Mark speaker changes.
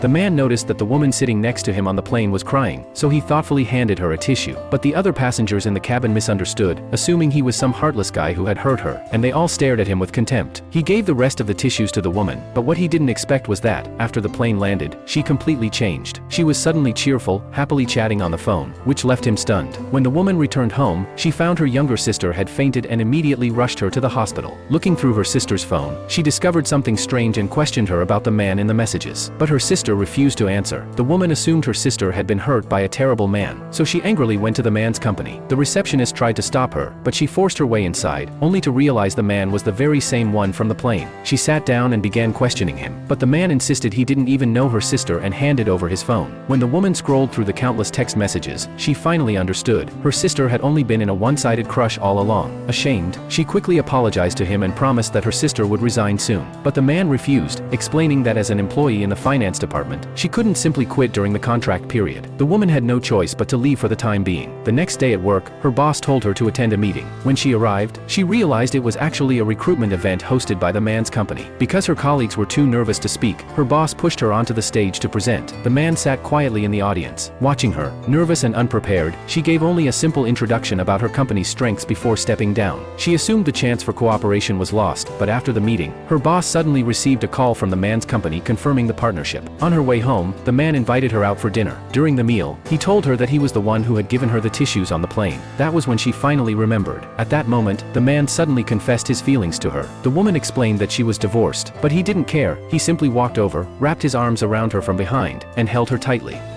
Speaker 1: The man noticed that the woman sitting next to him on the plane was crying, so he thoughtfully handed her a tissue. But the other passengers in the cabin misunderstood, assuming he was some heartless guy who had hurt her, and they all stared at him with contempt. He gave the rest of the tissues to the woman, but what he didn't expect was that, after the plane landed, she completely changed. She was suddenly cheerful, happily chatting on the phone, which left him stunned. When the woman returned home, she found her younger sister had fainted and immediately rushed her to the hospital. Looking through her sister's phone, she discovered something strange and questioned her about the man in the messages. But her sister refused to answer. The woman assumed her sister had been hurt by a terrible man, so she angrily went to the man's company. The receptionist tried to stop her, but she forced her way inside, only to realize the man was the very same one from the plane. She sat down and began questioning him, but the man insisted he didn't even know her sister and handed over his phone. When the woman scrolled through the countless text messages, she finally understood. Her sister had only been in a one-sided crush all along. Ashamed, she quickly apologized to him and promised that her sister would resign soon. But the man refused, explaining that as an employee in the finance department, she couldn't simply quit during the contract period. The woman had no choice but to leave for the time being. The next day at work, her boss told her to attend a meeting. When she arrived, she realized it was actually a recruitment event hosted by the man's company. Because her colleagues were too nervous to speak, her boss pushed her onto the stage to present. The man sat quietly in the audience, watching her. Nervous and unprepared, she gave only a simple introduction about her company's strengths before stepping down. She assumed the chance for cooperation was lost, but after the meeting, her boss suddenly received a call from the man's company confirming the partnership. On her way home, the man invited her out for dinner. During the meal, he told her that he was the one who had given her the tissues on the plane. That was when she finally remembered. At that moment, the man suddenly confessed his feelings to her. The woman explained that she was divorced, but he didn't care. He simply walked over, wrapped his arms around her from behind, and held her tightly.